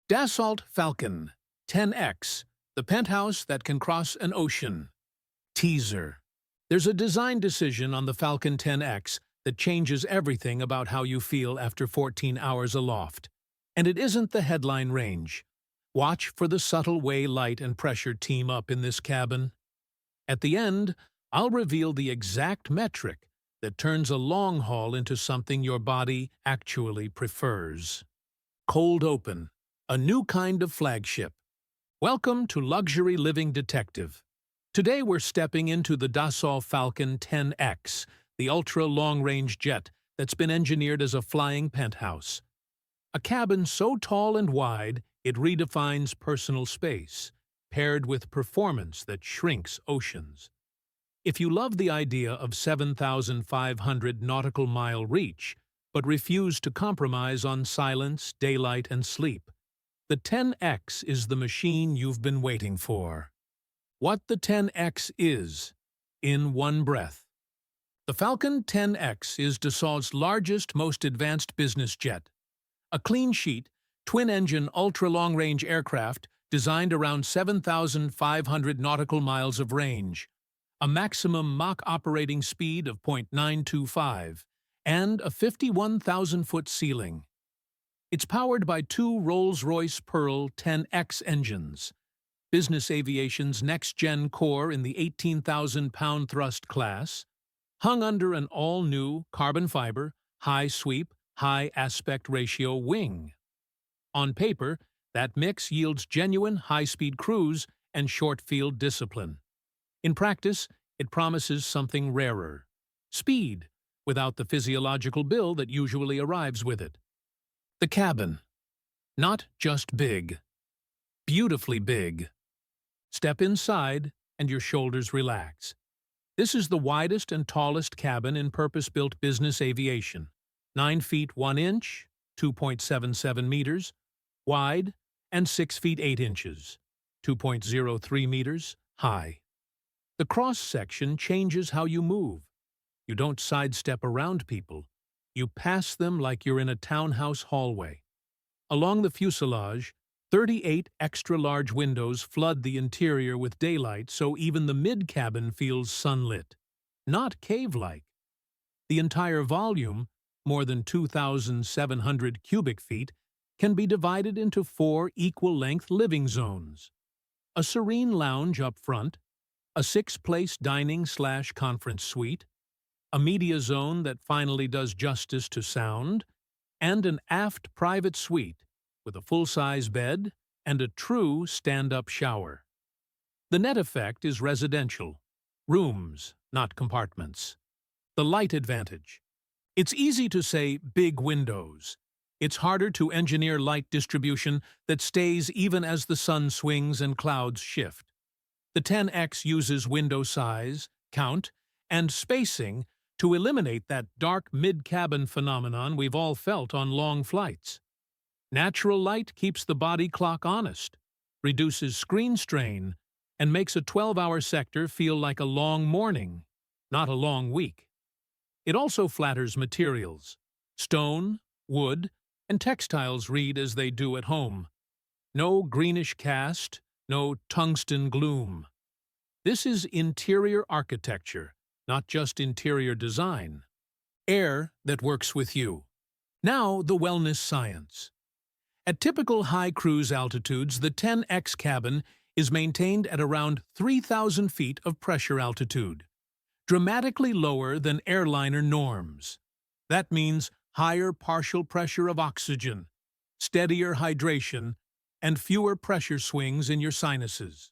Dassault Falcon 10X, the penthouse that can cross an ocean. Teaser. There's a design decision on the Falcon 10X that changes everything about how you feel after 14 hours aloft. And it isn't the headline range. Watch for the subtle way light and pressure team up in this cabin. At the end, I'll reveal the exact metric that turns a long haul into something your body actually prefers. Cold open. A new kind of flagship. Welcome to Luxury Living Detective. Today we're stepping into the Dassault Falcon 10X, the ultra-long-range jet that's been engineered as a flying penthouse. A cabin so tall and wide it redefines personal space, paired with performance that shrinks oceans. If you love the idea of 7,500 nautical mile reach, but refuse to compromise on silence, daylight, and sleep, the 10X is the machine you've been waiting for. What the 10X is, in one breath. The Falcon 10X is Dassault's largest, most advanced business jet. A clean-sheet, twin-engine, ultra-long-range aircraft designed around 7,500 nautical miles of range, a maximum Mach operating speed of 0.925, and a 51,000-foot ceiling. It's powered by two Rolls-Royce Pearl 10X engines, business aviation's next-gen core in the 18,000-pound thrust class, hung under an all-new carbon fiber, high-sweep, high-aspect ratio wing. On paper, that mix yields genuine high-speed cruise and short-field discipline. In practice, it promises something rarer: speed, without the physiological bill that usually arrives with it. The cabin. Not just big. Beautifully big. Step inside and your shoulders relax. This is the widest and tallest cabin in purpose-built business aviation. 9 feet 1 inch, 2.77 meters, wide, and 6 feet 8 inches, 2.03 meters, high. The cross-section changes how you move. You don't sidestep around people. You pass them like you're in a townhouse hallway. Along the fuselage, 38 extra-large windows flood the interior with daylight so even the mid-cabin feels sunlit. Not cave-like. The entire volume, more than 2,700 cubic feet, can be divided into 4 equal-length living zones. A serene lounge up front, a 6-place dining/conference suite, a media zone that finally does justice to sound, and an aft private suite with a full-size bed and a true stand-up shower. The net effect is residential. Rooms, not compartments. The light advantage. It's easy to say big windows. It's harder to engineer light distribution that stays even as the sun swings and clouds shift. The 10X uses window size, count, and spacing to eliminate that dark mid-cabin phenomenon we've all felt on long flights. Natural light keeps the body clock honest, reduces screen strain, and makes a 12-hour sector feel like a long morning, not a long week. It also flatters materials. Stone, wood, and textiles read as they do at home. No greenish cast, no tungsten gloom. This is interior architecture, not just interior design. Air that works with you. Now the wellness science. At typical high cruise altitudes, the 10X cabin is maintained at around 3,000 feet of pressure altitude, dramatically lower than airliner norms. That means higher partial pressure of oxygen, steadier hydration, and fewer pressure swings in your sinuses.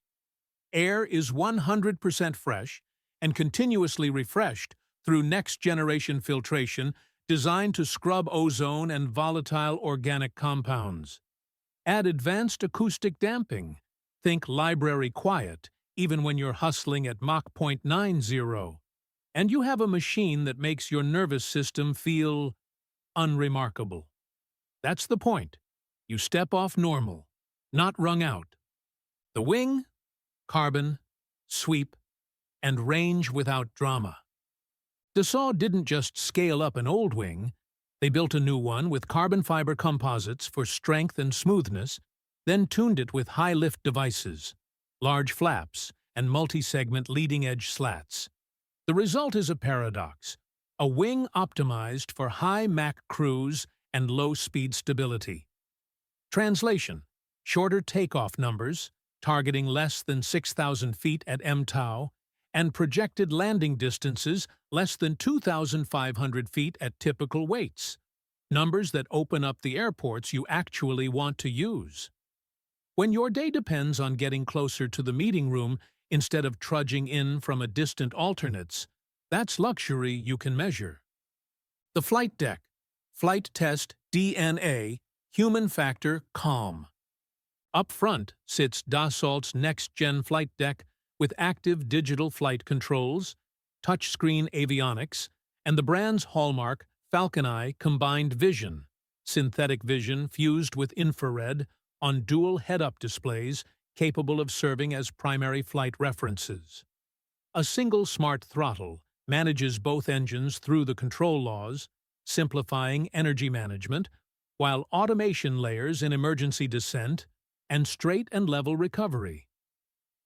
Air is 100% fresh and continuously refreshed through next-generation filtration designed to scrub ozone and volatile organic compounds. Add advanced acoustic damping. Think library quiet, even when you're hustling at Mach 0.90. And you have a machine that makes your nervous system feel unremarkable. That's the point. You step off normal, not wrung out. The wing, carbon, sweep, and range without drama. Dassault didn't just scale up an old wing, they built a new one with carbon fiber composites for strength and smoothness, then tuned it with high-lift devices, large flaps, and multi-segment leading-edge slats. The result is a paradox, a wing optimized for high Mach cruise and low-speed stability. Translation: shorter takeoff numbers, targeting less than 6,000 feet at MTOW, and projected landing distances less than 2,500 feet at typical weights, numbers that open up the airports you actually want to use. When your day depends on getting closer to the meeting room instead of trudging in from a distant alternates, that's luxury you can measure. The flight deck. Flight test DNA, human factor calm. Up front sits Dassault's next-gen flight deck with active digital flight controls, touchscreen avionics, and the brand's hallmark Falcon Eye combined vision, synthetic vision fused with infrared on dual head-up displays capable of serving as primary flight references. A single smart throttle manages both engines through the control laws, simplifying energy management, while automation layers in emergency descent and straight and level recovery.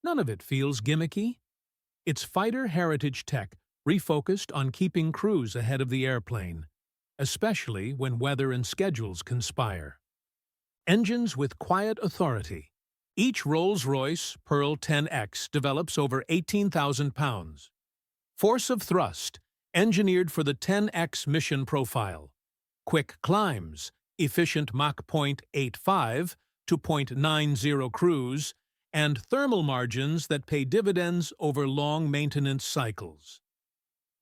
None of it feels gimmicky. It's fighter heritage tech refocused on keeping crews ahead of the airplane, especially when weather and schedules conspire. Engines with quiet authority. Each Rolls-Royce Pearl 10X develops over 18,000 pounds. Force of thrust, engineered for the 10X mission profile. Quick climbs, efficient Mach 0.85 to 0.90 cruise, and thermal margins that pay dividends over long maintenance cycles.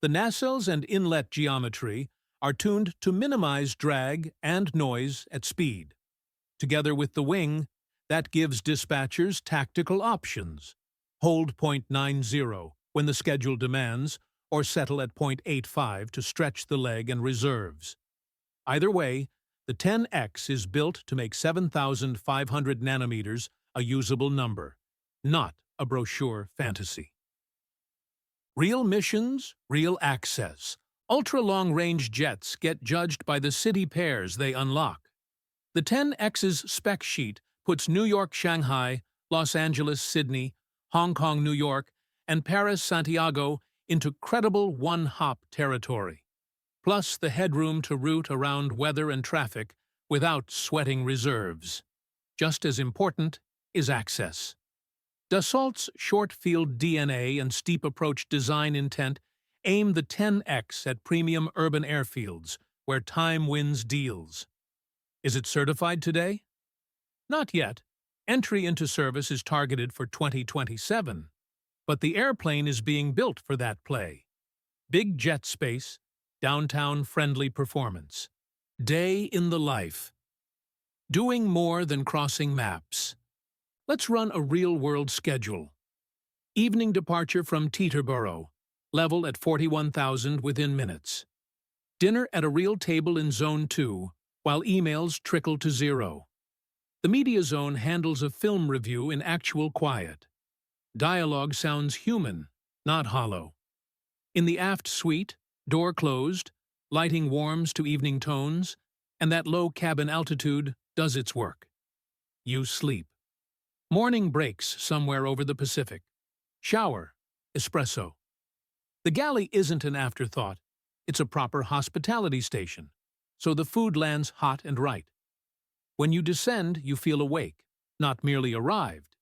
The nacelles and inlet geometry are tuned to minimize drag and noise at speed. Together with the wing, that gives dispatchers tactical options. Hold 0.90 when the schedule demands, or settle at 0.85 to stretch the leg and reserves. Either way, the 10X is built to make 7,500 nanometers a usable number, not a brochure fantasy. Real missions, real access. Ultra-long-range jets get judged by the city pairs they unlock. The 10X's spec sheet puts New York-Shanghai, Los Angeles-Sydney, Hong Kong-New York, and Paris-Santiago into credible one-hop territory, plus the headroom to route around weather and traffic without sweating reserves. Just as important is access. Dassault's short-field DNA and steep approach design intent aim the 10X at premium urban airfields where time wins deals. Is it certified today? Not yet. Entry into service is targeted for 2027, but the airplane is being built for that play. Big jet space, downtown-friendly performance. Day in the life. Doing more than crossing maps. Let's run a real-world schedule. Evening departure from Teterboro, level at 41,000 within minutes. Dinner at a real table in Zone 2, while emails trickle to 0. The media zone handles a film review in actual quiet. Dialogue sounds human, not hollow. In the aft suite, door closed, lighting warms to evening tones, and that low cabin altitude does its work. You sleep. Morning breaks somewhere over the Pacific. Shower, espresso. The galley isn't an afterthought. It's a proper hospitality station, so the food lands hot and right. When you descend, you feel awake, not merely arrived,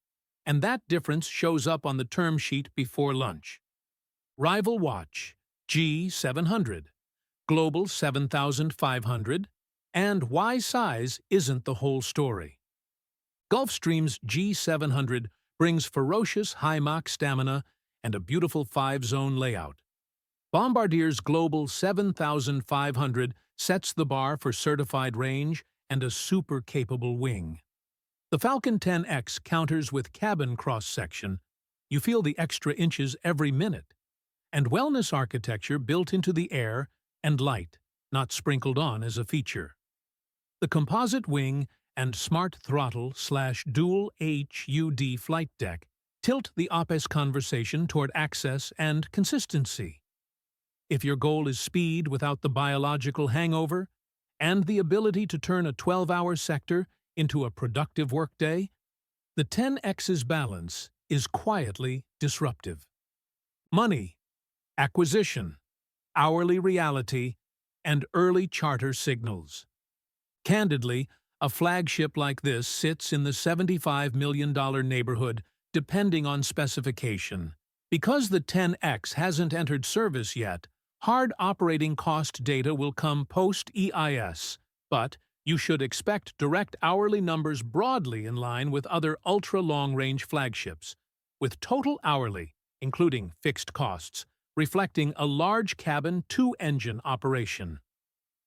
and that difference shows up on the term sheet before lunch. Rival watch, G700, Global 7,500, and why size isn't the whole story. Gulfstream's G700 brings ferocious high Mach stamina and a beautiful 5-zone layout. Bombardier's Global 7,500 sets the bar for certified range and a super-capable wing. The Falcon 10X counters with cabin cross-section. You feel the extra inches every minute. And wellness architecture built into the air and light, not sprinkled on as a feature. The composite wing and smart throttle/dual HUD flight deck tilt the OPS conversation toward access and consistency. If your goal is speed without the biological hangover, and the ability to turn a 12-hour sector into a productive workday? The 10X's balance is quietly disruptive. Money, acquisition, hourly reality, and early charter signals. Candidly, a flagship like this sits in the $75 million neighborhood, depending on specification. Because the 10X hasn't entered service yet, hard operating cost data will come post-EIS, but you should expect direct hourly numbers broadly in line with other ultra-long-range flagships, with total hourly, including fixed costs, reflecting a large cabin two-engine operation.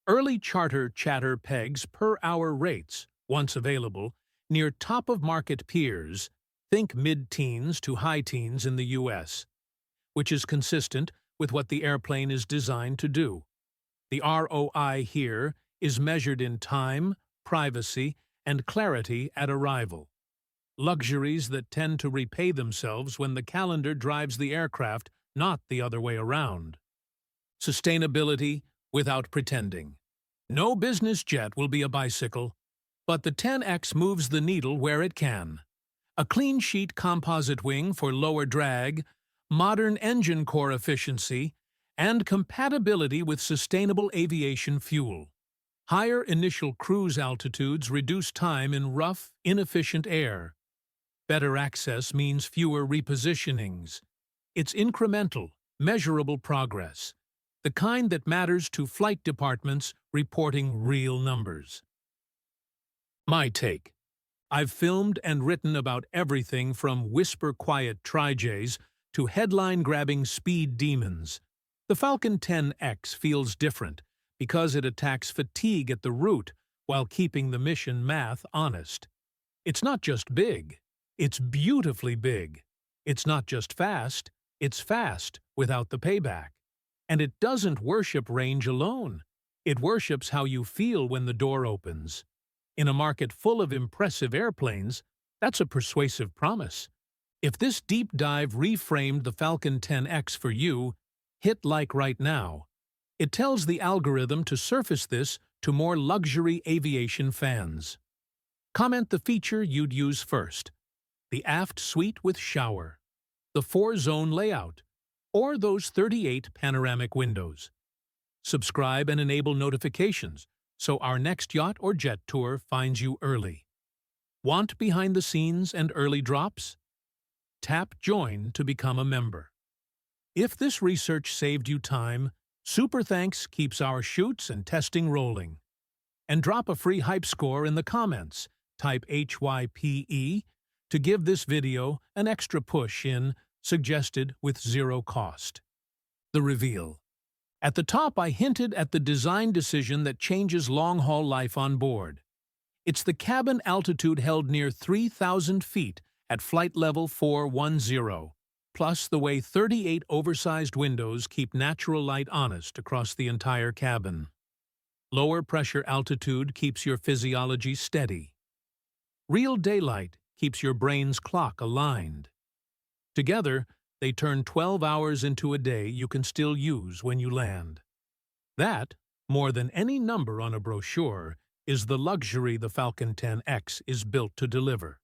Early charter chatter pegs per-hour rates, once available, near top-of-market peers, think mid-teens to high teens in the U.S., which is consistent with what the airplane is designed to do. The ROI here is measured in time, privacy, and clarity at arrival. Luxuries that tend to repay themselves when the calendar drives the aircraft, not the other way around. Sustainability without pretending. No business jet will be a bicycle, but the 10X moves the needle where it can. A clean-sheet composite wing for lower drag, modern engine core efficiency, and compatibility with sustainable aviation fuel. Higher initial cruise altitudes reduce time in rough, inefficient air. Better access means fewer repositionings. It's incremental, measurable progress, the kind that matters to flight departments reporting real numbers. My take. I've filmed and written about everything from whisper-quiet tri-Js to headline-grabbing speed demons. The Falcon 10X feels different because it attacks fatigue at the root while keeping the mission math honest. It's not just big, it's beautifully big. It's not just fast, it's fast without the payback. And it doesn't worship range alone. It worships how you feel when the door opens. In a market full of impressive airplanes, that's a persuasive promise. If this deep dive reframed the Falcon 10X for you, hit like right now. It tells the algorithm to surface this to more luxury aviation fans. Comment the feature you'd use first. The aft suite with shower, the 4-zone layout, or those 38 panoramic windows. Subscribe and enable notifications so our next yacht or jet tour finds you early. Want behind the scenes and early drops? Tap Join to become a member. If this research saved you time, super thanks keeps our shoots and testing rolling. And drop a free hype score in the comments. Type HYPE to give this video an extra push in suggested with zero cost. The reveal. At the top, I hinted at the design decision that changes long-haul life on board. It's the cabin altitude held near 3,000 feet at flight level 410, plus the way 38 oversized windows keep natural light honest across the entire cabin. Lower pressure altitude keeps your physiology steady. Real daylight keeps your brain's clock aligned. Together, they turn 12 hours into a day you can still use when you land. That, more than any number on a brochure, is the luxury the Falcon 10X is built to deliver.